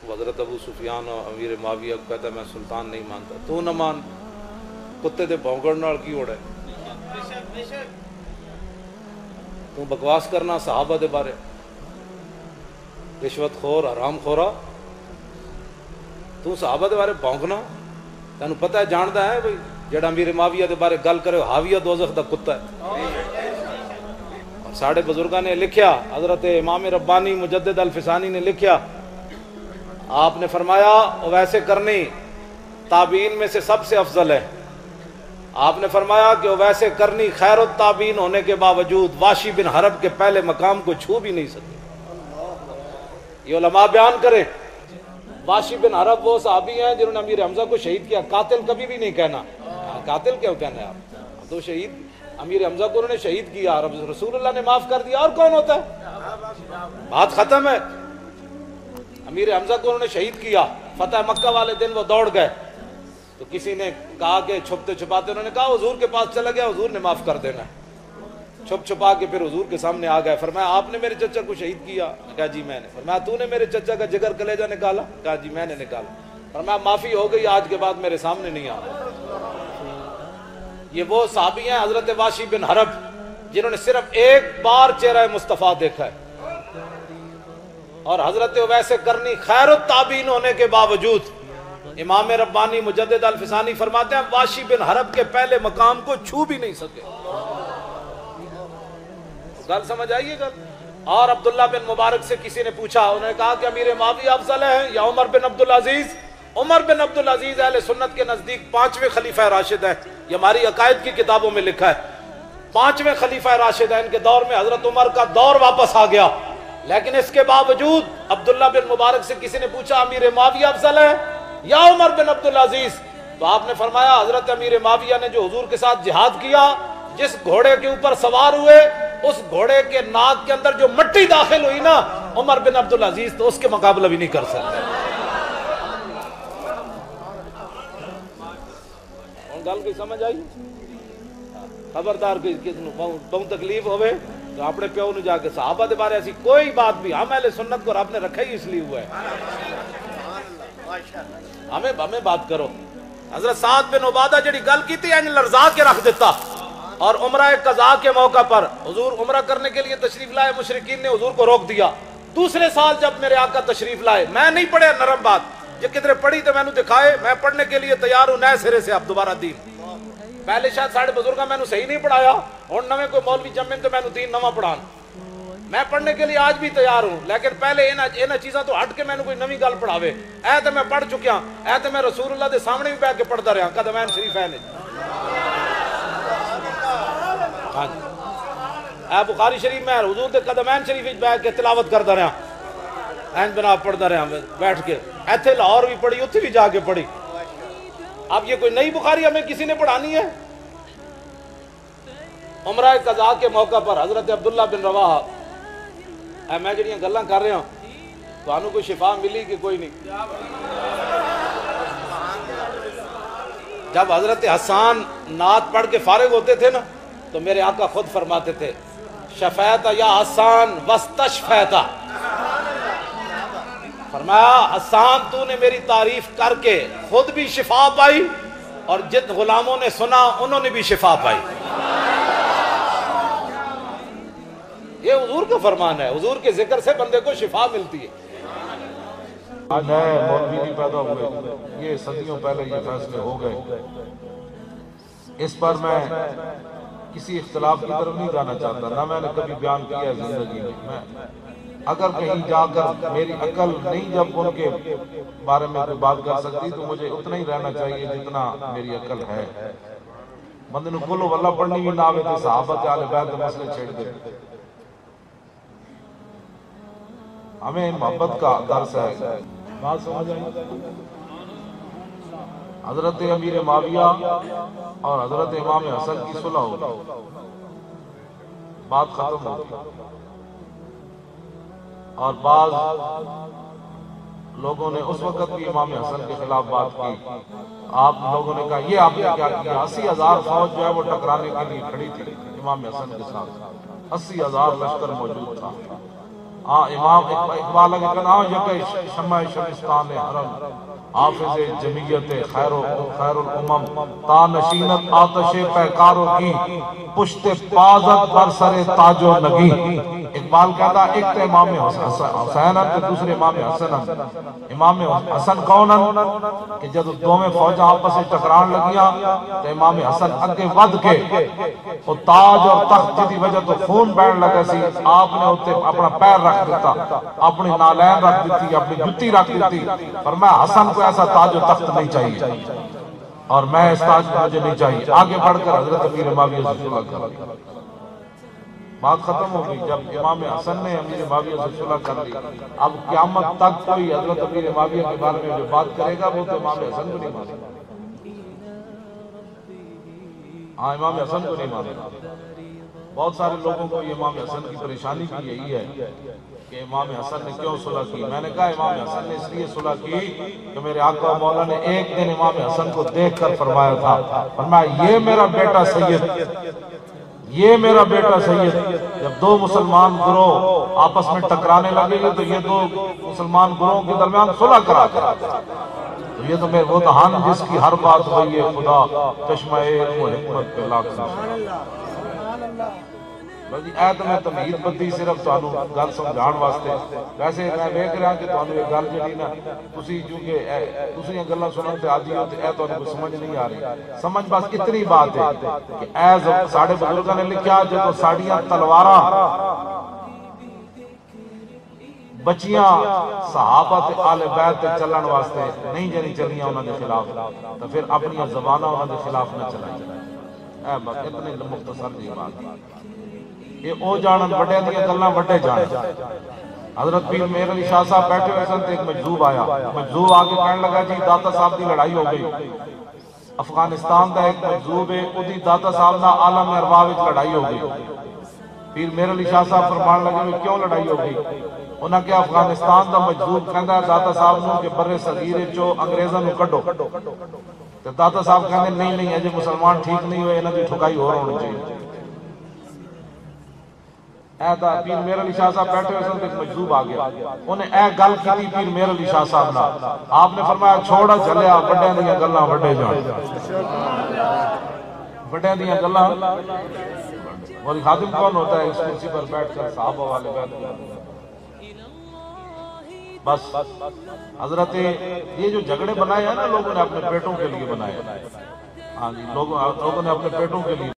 حضرت ابو سفیان اور امیر معاویہ کو کہتا ہے میں سلطان نہیں مانتا. تو نہ مان, کتے دے بھونکڑ نال کی ہوڑا ہے, تو بکواس کرنا صحابہ دے بارے, رشوت خور حرام خورا, تو صحابہ دے بارے بھونکنا. تینوں پتہ ہے جاندا ہے بھئی جڑا امیر معاویہ دے بارے گل کرے حاویہ دوزخ دا کتا ہے. اور ساڑھے بزرگاں نے لکھیا, حضرت امام ربانی مجدد الفسانی نے لکھیا, آپ نے فرمایا ویسے کرنی تابعین میں سے سب سے افضل ہے. آپ نے فرمایا کہ ویسے کرنی خیر التابعین ہونے کے باوجود واشی بن حرب کے پہلے مقام کو چھو بھی نہیں سکے. یہ علماء بیان کریں, واشی بن حرب وہ صحابی ہیں جنہوں نے امیر حمزہ کو شہید کیا. قاتل کبھی بھی نہیں کہنا, قاتل کیوں کہنا ہے آپ, تو شہید امیر حمزہ کو انہوں نے شہید کیا, رسول اللہ نے معاف کر دیا, اور کون ہوتا ہے, بات ختم ہے. امیر حمزہ کو انہوں نے شہید کیا, فتح مکہ والے دن وہ دوڑ گئے, تو کسی نے کہا کہ چھپتے چھپاتے, انہوں نے کہا حضور کے پاس چلا گیا, حضور نے معاف کر دینا. چھپ چھپا کے پھر حضور کے سامنے آ گئے, فرمایا آپ نے میرے چچا کو شہید کیا, کہا جی میں نے. فرمایا تو نے میرے چچا کا جگر کلیجہ نکالا, کہا جی میں نے نکالا. فرمایا معافی ہو گئی, آج کے بعد میرے سامنے نہیں آنا. یہ وہ صحابی ہیں حضرت واشی بن حرب جنہوں نے صرف ایک بار چہرہ مصطفیٰ دیکھا ہے, اور حضرت ویسے کرنی خیر التابعین ہونے کے باوجود امام ربانی مجدد الفسانی فرماتے ہیں واشی بن حرب کے پہلے مقام کو چھو بھی نہیں سکے. گل سمجھ آئیے گا. اور عبداللہ بن مبارک سے کسی نے پوچھا, انہوں نے کہا کہ امیر معاویہ افضل ہے یا عمر بن عبدالعزیز. عمر بن عبدالعزیز اہل سنت کے نزدیک 5ویں خلیفہ راشد ہیں, یہ ہماری عقائد کی کتابوں میں لکھا ہے. 5ویں خلیفہ راشد ہیں, ان کے دور میں حضرت عمر کا دور واپس آ گیا. لیکن اس کے باوجود عبداللہ بن مبارک سے کسی نے پوچھا امیر معاویہ افضل ہے یا عمر بن عبدالعزیز, تو آپ نے فرمایا حضرت امیر معاویہ نے جو حضور کے ساتھ جہاد کیا, جس گھوڑے کے اوپر سوار ہوئے اس گھوڑے کے ناک کے اندر جو مٹی داخل ہوئی نا, عمر بن عبدالعزیز تو اس کے مقابلہ بھی نہیں کر سکتے. گل کی سمجھ آئی؟ خبردار بہت تکلیف ہوئے تو اپنے پیو نے جا کے صحابہ دے بارے ایسی کوئی بات بھی, ہم اہل سنت کو رب نے رکھا ہی اس لیے ہوا ہے, ہمیں بات کرو. حضرت سعد بن عبادہ جڑی گل کی تھی ان لرزا کے رکھ دیتا. اور عمرہ قضاء کے موقع پر حضور عمرہ کرنے کے لیے تشریف لائے, مشرکین نے حضور کو روک دیا. دوسرے سال جب میرے آقا تشریف لائے, میں نہیں پڑھے نرم بات, یہ کدھر پڑھی تو میں نے دکھائے, میں پڑھنے کے لیے تیار ہوں نئے سرے سے اب دوبارہ دین. پہلے شاید ساڑھے بزرگاں میں نے صحیح نہیں پڑھایا, اور نویں کوئی مولوی جمع تو میں نے دین نواں پڑھان. میں پڑھنے کے لیے آج بھی تیار ہوں, لیکن پہلے انہاں چیزاں تو ہٹ کے میں نے کوئی نویں گل پڑھاوے. اے تو میں پڑھ چکیا, اے تو میں رسول اللہ دے سامنے بھی بیٹھ کے پڑھتا رہا, قدمین شریف ہے نہیں. ہاں جی, اے بخاری شریف میں حضور دے قدمین شریف بیٹھ کے تلاوت کرتا رہا, این بنا پڑھتا رہا بیٹھ کے. ایتھے لاہور بھی پڑھی, اتھے بھی جا کے پڑھی. اب یہ کوئی نئی بخاری ہمیں کسی نے پڑھانی ہے؟ عمرہ قضاء کے موقع پر حضرت عبداللہ بن رواحہ, اے میں جڑیاں گلاں کر رہا ہوں تو کوئی شفا ملی کہ کوئی نہیں؟ جب حضرت حسان نعت پڑھ کے فارغ ہوتے تھے نا, تو میرے آقا خود فرماتے تھے شفیت یا حسان واستشفیت. فرمایا حسان تو نے میری تعریف کر کے خود بھی شفا پائی, اور جت غلاموں نے سنا انہوں نے بھی شفا پائی. یہ حضور کا فرمان ہے, حضور کے ذکر سے بندے کو شفا ملتی ہے. آج نئے مولوی نہیں پیدا ہوئے, یہ صدیوں پہلے یہ فیصلے ہو گئے. اس پر میں کسی اختلاف کی طرف نہیں جانا چاہتا, نہ میں نے کبھی بیان کیا ہے زندگی میں. اگر کہیں جا کر میری عقل نہیں جب ان کے بارے میں کوئی بات کر سکتی, تو مجھے اتنا ہی رہنا چاہیے جتنا میری عقل ہے. بندے نو کلو واللہ پڑھنی بھی نہ آوے تے صحابہ تے اہل بیت دے مسئلے چھیڑ دے. ہمیں محبت کا درس ہے. بات سمجھ آئی؟ حضرت امیر معاویہ اور حضرت امام حسن کی صلح ہو, بات ختم ہو, اور بعض لوگوں نے اس وقت بھی امام حسن کے خلاف بات کی. آپ لوگوں نے کہا یہ آپ نے کیا کیا؟ 80,000 فوج جو ہے وہ ٹکرانے کے لیے کھڑی تھی امام حسن کے ساتھ, 80,000 لشکر موجود تھا. ہاں امام اقبال کے کہنا یک شمع شمستان حرم حافظ جمعیت خیر الامم تا نشینت آتش پیکاروں کی پشت پازت بر سر تاج و نگی. اقبال کہتا ایک تو امام حسین ہے تو دوسرے امام حسن ہے. امام حسن کون ہے کہ جب دو میں فوجاں آپس سے ٹکران لگیاں تو امام حسن اگے ود کے وہ تاج اور تخت جی وجہ تو خون بہن لگا سی آپ نے اتنے اپنا پیر رکھ دیتا اپنی نالین رکھ دیتی اپنی جتی رکھ دیتی. فرمایا حسن کو ایسا تاج و تخت نہیں چاہیے اور میں اس تاج کو مجھے نہیں چاہیے. آگے بڑھ کر حضرت امیر معاویہ سے صلح کر لی. بات ختم ہو گئی. جب امام حسن نے امیر معاویہ سے صلح کر لی اب قیامت تک کوئی حضرت امیر معاویہ کے بارے میں جو بات کرے گا وہ تو امام حسن کو نہیں مانے گا. ہاں امام حسن کو نہیں مانے گا. بہت سارے لوگوں کو یہ امام حسن کی پریشانی بھی یہی ہے کہ امام حسن نے کیوں صلح کی. میں نے کہا امام حسن نے اس لیے صلح کی کہ میرے آقا مولا نے ایک دن امام حسن کو دیکھ کر فرمایا تھا فرمایا یہ میرا بیٹا سید یہ میرا بیٹا سید. جب دو مسلمان گروہ آپس میں ٹکرانے لگے گے تو یہ دو مسلمان گروہوں کے درمیان صلح کرا تو یہ تو میرے وہ دہان جس کی ہر بات ہوئی ہے خدا چشمہ علم و حکمت پہ لاکھ جی. اے تو میں تمہید بدی صرف تانوں گل سمجھان واسطے. ویسے میں دیکھ رہا کہ تانوں یہ گل جڑی نا تسی کیونکہ تسی یہ گلاں سنن تے عادی ہو تے اے تانوں کو سمجھ نہیں آ رہی. سمجھ بس اتنی بات ہے کہ اے ساڈے بزرگاں نے لکھیا جدوں ساڈیاں تلواراں بچیاں صحابہ تے آل بیت تے چلن واسطے نہیں جڑی چلیاں انہاں دے خلاف تو پھر اپنی زباناں انہاں دے خلاف نہ چلائیں. اے بس اتنے مختصر جی بات. یہ او جانن وڈے دیاں گلاں وڈے جانن. حضرت پیر مہر علی شاہ صاحب بیٹھے ہوئے سن تے ایک مجذوب آیا. مجذوب آ کے کہنے لگا جی داتا صاحب دی لڑائی ہو گئی. افغانستان دا ایک مجذوب ہے اودی داتا صاحب نال عالم ارواح وچ لڑائی ہو گئی. پیر مہر علی شاہ صاحب فرمان لگے کیوں لڑائی ہو گئی. انہاں کہ افغانستان دا مجذوب کہندا ہے داتا صاحب نوں کہ برے صغیر چوں انگریزاں نوں کڈو تے داتا صاحب کہندے نہیں اجے مسلمان ٹھیک نہیں ہوئے انہاں دی ٹھکائی ہور ہونی چاہیے. پیر مہر علی شاہ صاحب بیٹھے ہوئے سن ایک مجذوب آ گیا. انہیں اے گل کی پیر مہر علی شاہ صاحب نال. آپ نے فرمایا چھوڑا چلیا وڈیاں دیاں گلاں وڈے جان. وڈیاں دیاں گلاں ولی خادم کون ہوتا ہے اس کرسی پر بیٹھ کر صحابہ والے بیٹھ بس. حضرت یہ جو جھگڑے بنائے ہیں نا لوگوں نے اپنے پیٹوں کے لیے بنائے. ہاں جی لوگوں نے اپنے پیٹوں کے لیے